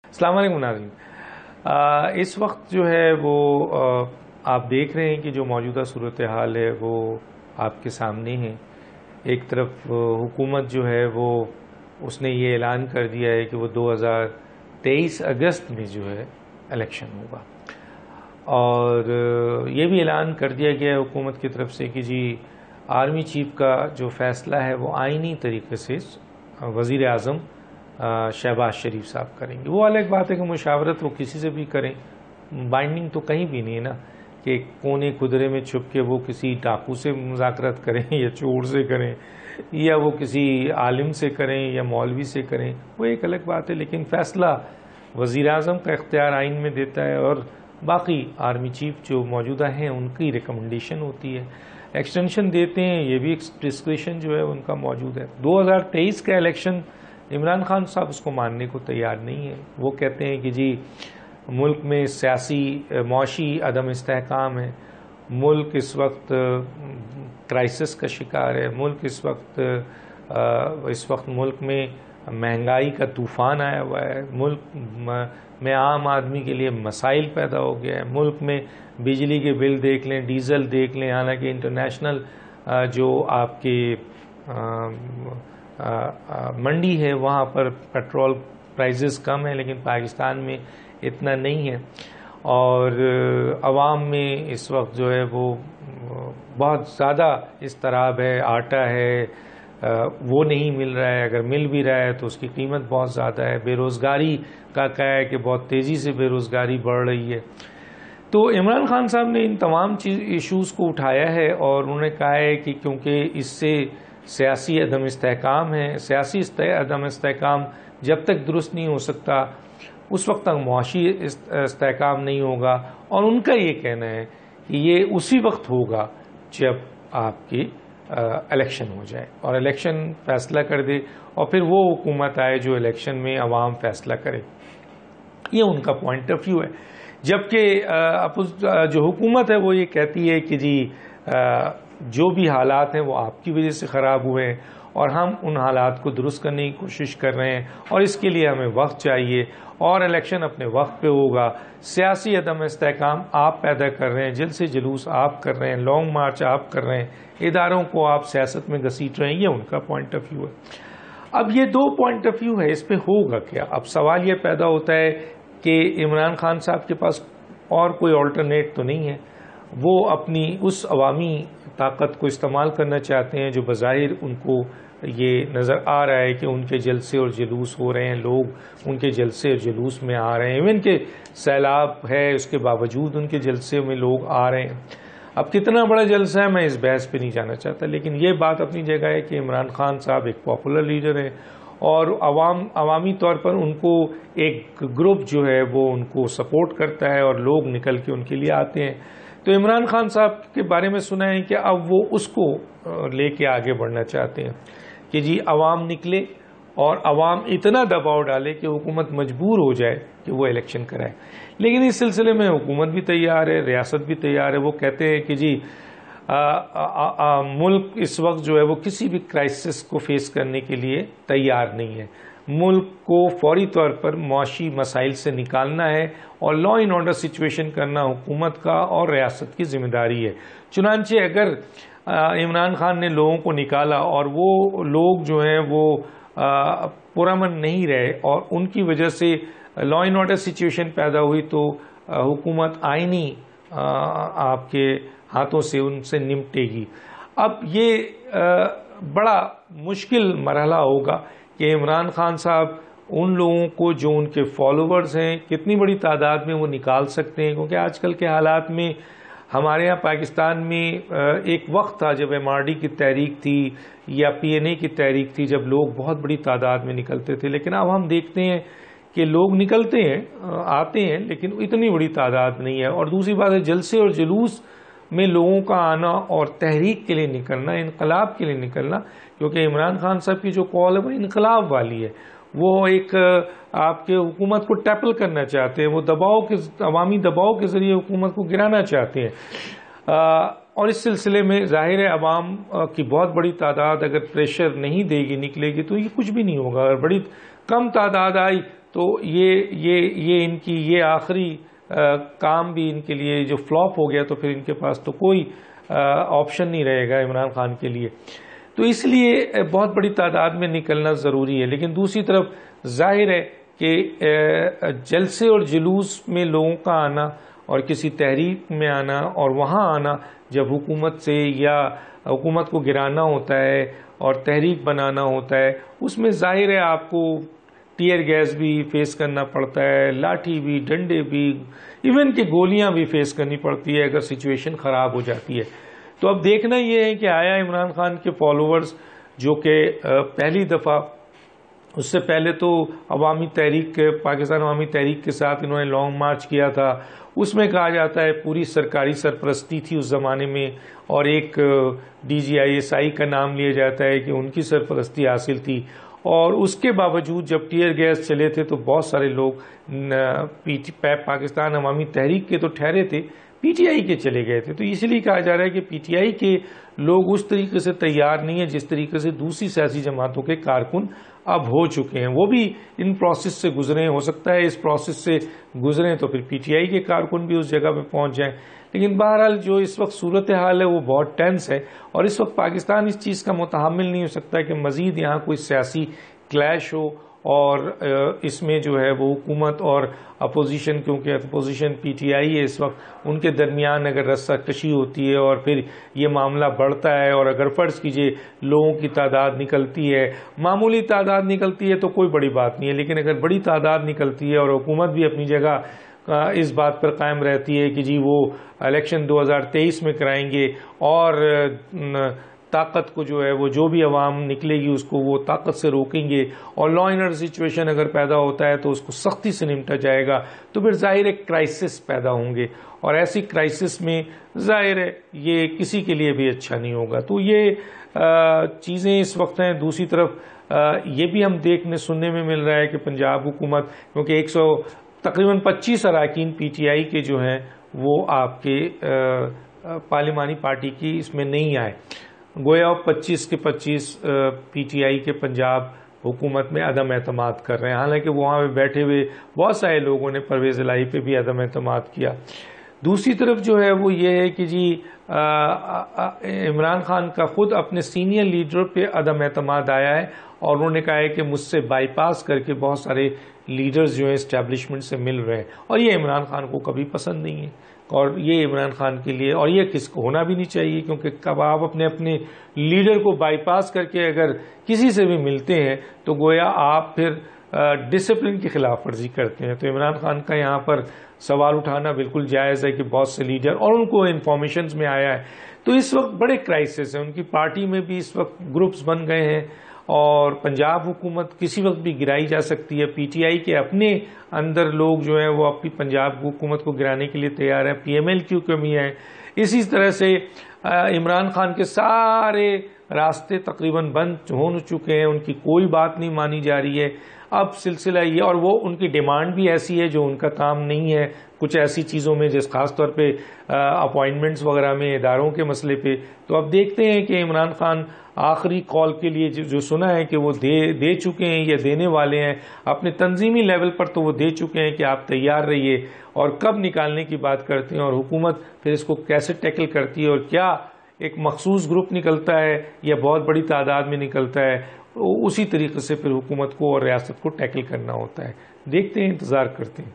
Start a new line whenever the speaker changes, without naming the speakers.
السلام علیکم ناظرین۔ اس وقت جو ہے وہ آپ دیکھ رہے ہیں کہ جو موجودہ صورتحال ہے وہ آپ کے سامنے ہے۔ ایک طرف حکومت جو ہے وہ اس نے یہ اعلان کر دیا ہے کہ وہ 2023 اگست میں جو ہے الیکشن ہوگا، اور یہ بھی اعلان کر دیا گیا ہے حکومت کی طرف سے کہ جی آرمی چیف کا جو فیصلہ ہے وہ آئینی طریقے سے وزیر اعظم شہباز شریف صاحب کریں گے۔ وہ الگ بات ہے کہ مشاورت وہ کسی سے بھی کریں، بائنڈنگ تو کہیں بھی نہیں ہے نا کہ کونے خدرے میں چھپ کے وہ کسی ڈاکو سے مذاکرات کریں یا چور سے کریں یا وہ کسی عالم سے کریں یا مولوی سے کریں، وہ ایک الگ بات ہے، لیکن فیصلہ وزیر اعظم کا اختیار آئین میں دیتا ہے اور باقی آرمی چیف جو موجودہ ہیں ان کی ریکمنڈیشن ہوتی ہے، ایکسٹینشن دیتے ہیں، یہ بھی ڈسکریشن جو ہے ان کا موجود ہے۔ 2023 کا الیکشن عمران خان صاحب اس کو ماننے کو تیار نہیں ہے۔ وہ کہتے ہیں کہ جی ملک میں سیاسی معاشی عدم استحکام ہے، ملک اس وقت کرائسس کا شکار ہے، ملک اس وقت ملک میں مہنگائی کا طوفان آیا ہوا ہے، ملک میں عام آدمی کے لیے مسائل پیدا ہو گیا ہے، ملک میں بجلی کے بل دیکھ لیں، ڈیزل دیکھ لیں، حالانکہ انٹرنیشنل جو آپ کے منڈی ہے وہاں پر پیٹرول پرائزز کم ہیں، لیکن پاکستان میں اتنا نہیں ہے، اور عوام میں اس وقت جو ہے وہ بہت زیادہ اضطراب ہے، آٹا ہے وہ نہیں مل رہا ہے، اگر مل بھی رہا ہے تو اس کی قیمت بہت زیادہ ہے، بے روزگاری کا کیا ہے کہ بہت تیزی سے بے روزگاری بڑھ رہی ہے۔ تو عمران خان صاحب نے ان تمام ایشوز کو اٹھایا ہے اور انہوں نے کہا ہے کہ کیونکہ اس سے سیاسی عدم استحکام ہے، سیاسی عدم استحکام جب تک درست نہیں ہو سکتا اس وقت تک معاشی استحکام نہیں ہوگا، اور ان کا یہ کہنا ہے کہ یہ اسی وقت ہوگا جب آپ کی الیکشن ہو جائے اور الیکشن فیصلہ کر دے، اور پھر وہ حکومت آئے جو الیکشن میں عوام فیصلہ کرے۔ یہ ان کا پوائنٹ آف ویو ہے، جبکہ جو حکومت ہے وہ یہ کہتی ہے کہ جی جو بھی حالات ہیں وہ آپ کی وجہ سے خراب ہوئے ہیں اور ہم ان حالات کو درست کرنے کی کوشش کر رہے ہیں، اور اس کے لیے ہمیں وقت چاہیے، اور الیکشن اپنے وقت پہ ہوگا۔ سیاسی عدم استحکام آپ پیدا کر رہے ہیں، جلسے جلوس آپ کر رہے ہیں، لانگ مارچ آپ کر رہے ہیں، اداروں کو آپ سیاست میں گھسیٹ رہے ہیں، یہ ان کا پوائنٹ آف ویو ہے۔ اب یہ دو پوائنٹ آف ویو ہے، اس پہ ہوگا کیا؟ اب سوال یہ پیدا ہوتا ہے کہ عمران خان صاحب کے پاس اور کوئی آلٹرنیٹ تو نہیں ہے، وہ اپنی اس عوامی طاقت کو استعمال کرنا چاہتے ہیں جو بظاہر ان کو یہ نظر آ رہا ہے کہ ان کے جلسے اور جلوس ہو رہے ہیں، لوگ ان کے جلسے اور جلوس میں آ رہے ہیں، ایون کہ سیلاب ہے اس کے باوجود ان کے جلسے میں لوگ آ رہے ہیں۔ اب کتنا بڑا جلسہ ہے میں اس بحث پہ نہیں جانا چاہتا، لیکن یہ بات اپنی جگہ ہے کہ عمران خان صاحب ایک پاپولر لیڈر ہیں اور عوامی طور پر ان کو ایک گروپ جو ہے وہ ان کو سپورٹ کرتا ہے اور لوگ نکل کے ان کے لیے آتے ہیں۔ تو عمران خان صاحب کے بارے میں سنا ہے کہ اب وہ اس کو لے کے آگے بڑھنا چاہتے ہیں کہ جی عوام نکلے اور عوام اتنا دباؤ ڈالے کہ حکومت مجبور ہو جائے کہ وہ الیکشن کرائے۔ لیکن اس سلسلے میں حکومت بھی تیار ہے، ریاست بھی تیار ہے۔ وہ کہتے ہیں کہ جی ملک اس وقت جو ہے وہ کسی بھی کرائسس کو فیس کرنے کے لیے تیار نہیں ہے، ملک کو فوری طور پر معاشی مسائل سے نکالنا ہے اور لا اینڈ آرڈر سچویشن کرنا حکومت کا اور ریاست کی ذمہ داری ہے۔ چنانچہ اگر عمران خان نے لوگوں کو نکالا اور وہ لوگ جو ہیں وہ پرامن نہیں رہے اور ان کی وجہ سے لا اینڈ آرڈر سچویشن پیدا ہوئی، تو حکومت آئینی آپ کے ہاتھوں سے ان سے نمٹے گی۔ اب یہ بڑا مشکل مرحلہ ہوگا کہ عمران خان صاحب ان لوگوں کو جو ان کے فالوورز ہیں کتنی بڑی تعداد میں وہ نکال سکتے ہیں، کیونکہ آج کل کے حالات میں ہمارے ہاں پاکستان میں ایک وقت تھا جب ایم آر ڈی کی تحریک تھی یا پی این اے کی تحریک تھی، جب لوگ بہت بڑی تعداد میں نکلتے تھے، لیکن اب ہم دیکھتے ہیں کہ لوگ نکلتے ہیں آتے ہیں لیکن اتنی بڑی تعداد نہیں ہے۔ اور دوسری بات ہے جلسے اور جلوس میں لوگوں کا آنا اور تحریک کے لیے نکلنا، انقلاب کے لیے نکلنا، کیونکہ عمران خان صاحب کی جو کال ہے وہ انقلاب والی ہے، وہ ایک آپ کے حکومت کو ٹیپل کرنا چاہتے ہیں، وہ عوامی دباؤ کے ذریعے حکومت کو گرانا چاہتے ہیں، اور اس سلسلے میں ظاہر ہے عوام کی بہت بڑی تعداد اگر پریشر نہیں دے گی، نکلے گی، تو یہ کچھ بھی نہیں ہوگا۔ اگر بڑی کم تعداد آئی تو یہ ان کی یہ آخری کام بھی ان کے لیے جو فلاپ ہو گیا تو پھر ان کے پاس تو کوئی آپشن نہیں رہے گا عمران خان کے لیے. تو اس لیے بہت بڑی تعداد میں نکلنا ضروری ہے. لیکن دوسری طرف ظاہر ہے کہ جلسے اور جلوس میں لوگوں کا آنا اور کسی تحریک میں آنا اور وہاں آنا جب حکومت سے یا حکومت کو گرانا ہوتا ہے اور تحریک بنانا ہوتا ہے، اس میں ظاہر ہے آپ کو ٹیئر گیس بھی فیس کرنا پڑتا ہے، لاٹھی بھی، ڈنڈے بھی، ایون کہ گولیاں بھی فیس کرنی پڑتی ہے اگر سچویشن خراب ہو جاتی ہے. تو اب دیکھنا یہ ہے کہ آیا عمران خان کے فالوورز جو کہ پہلی دفعہ، اس سے پہلے تو عوامی تحریک، پاکستان عوامی تحریک کے ساتھ انہوں نے لانگ مارچ کیا تھا، اس میں کہا جاتا ہے پوری سرکاری سرپرستی تھی اس زمانے میں، اور ایک DGISI کا نام لیا جاتا ہے کہ ان کی سرپرستی حاصل تھی. اور اس کے باوجود جب ٹیئر گیس چلے تھے تو بہت سارے لوگ پاکستان عوامی تحریک کے تو ٹھہرے تھے، PTI کے چلے گئے تھے. تو اس لیے کہا جا رہا ہے کہ PTI کے لوگ اس طریقے سے تیار نہیں ہیں جس طریقے سے دوسری سیاسی جماعتوں کے کارکن اب ہو چکے ہیں. وہ بھی ان پروسیس سے گزرے، ہو سکتا ہے اس پروسیس سے گزریں تو پھر PTI کے کارکن بھی اس جگہ پہ پہنچ جائیں. لیکن بہرحال جو اس وقت صورتحال ہے وہ بہت ٹینس ہے، اور اس وقت پاکستان اس چیز کا متحمل نہیں ہو سکتا کہ مزید یہاں کوئی سیاسی کلیش ہو، اور اس میں جو ہے وہ حکومت اور اپوزیشن، کیونکہ اپوزیشن PTI ہے اس وقت، ان کے درمیان اگر رسہ کشی ہوتی ہے اور پھر یہ معاملہ بڑھتا ہے، اور اگر فرض کیجئے لوگوں کی تعداد نکلتی ہے، معمولی تعداد نکلتی ہے تو کوئی بڑی بات نہیں ہے، لیکن اگر بڑی تعداد نکلتی ہے اور حکومت بھی اپنی جگہ اس بات پر قائم رہتی ہے کہ جی وہ الیکشن 2023 میں کرائیں گے، اور طاقت کو جو ہے وہ جو بھی عوام نکلے گی اس کو وہ طاقت سے روکیں گے، اور لا اینڈ آرڈر سچویشن اگر پیدا ہوتا ہے تو اس کو سختی سے نمٹا جائے گا، تو پھر ظاہر ہے کرائسس پیدا ہوں گے، اور ایسی کرائسس میں ظاہر ہے یہ کسی کے لیے بھی اچھا نہیں ہوگا. تو یہ چیزیں اس وقت ہیں. دوسری طرف یہ بھی ہم دیکھنے سننے میں مل رہا ہے کہ پنجاب حکومت، کیونکہ تقریباً 25 اراکین PTI کے جو ہیں وہ آپ کے پارلیمانی پارٹی کی اس میں نہیں آئے، گویا 25 کے 25 PTI کے پنجاب حکومت میں عدم اعتماد کر رہے ہیں. حالانکہ وہاں پہ بیٹھے ہوئے بہت سارے لوگوں نے پرویز الہی پہ بھی عدم اعتماد کیا. دوسری طرف جو ہے وہ یہ ہے کہ جی عمران خان کا خود اپنے سینئر لیڈر پہ عدم اعتماد آیا ہے، اور انہوں نے کہا ہے کہ مجھ سے بائی پاس کر کے بہت سارے لیڈرز جو ہیں اسٹیبلشمنٹ سے مل رہے ہیں، اور یہ عمران خان کو کبھی پسند نہیں ہے، اور یہ عمران خان کے لیے، اور یہ کس کو ہونا بھی نہیں چاہیے، کیونکہ کب آپ اپنے لیڈر کو بائی پاس کر کے اگر کسی سے بھی ملتے ہیں تو گویا آپ پھر ڈسپلن کی خلاف ورزی کرتے ہیں. تو عمران خان کا یہاں پر سوال اٹھانا بالکل جائز ہے کہ بہت سے لیڈر، اور ان کو انفارمیشنز میں آیا ہے. تو اس وقت بڑے کرائسس ہیں، ان کی پارٹی میں بھی اس وقت گروپس بن گئے ہیں، اور پنجاب حکومت کسی وقت بھی گرائی جا سکتی ہے. PTI کے اپنے اندر لوگ جو ہیں وہ اپنی پنجاب حکومت کو گرانے کے لیے تیار ہیں، PMLQ کے بھی ہیں. اسی طرح سے عمران خان کے سارے راستے تقریباً بند ہو چکے ہیں، ان کی کوئی بات نہیں مانی جا رہی ہے. اب سلسلہ یہ، اور وہ ان کی ڈیمانڈ بھی ایسی ہے جو ان کا کام نہیں ہے کچھ ایسی چیزوں میں، جس خاص طور پہ اپوائنٹمنٹس وغیرہ میں، اداروں کے مسئلے پہ. تو اب دیکھتے ہیں کہ عمران خان آخری کال کے لیے جو سنا ہے کہ وہ دے چکے ہیں یا دینے والے ہیں اپنے تنظیمی لیول پر، تو وہ دے چکے ہیں کہ آپ تیار رہیے، اور کب نکالنے کی بات کرتے ہیں، اور حکومت پھر اس کو کیسے ٹیکل کرتی ہے، اور کیا ایک مخصوص گروپ نکلتا ہے یا بہت بڑی تعداد میں نکلتا ہے، اسی طریقے سے پھر حکومت کو اور ریاست کو ٹیکل کرنا ہوتا ہے. دیکھتے ہیں، انتظار کرتے ہیں.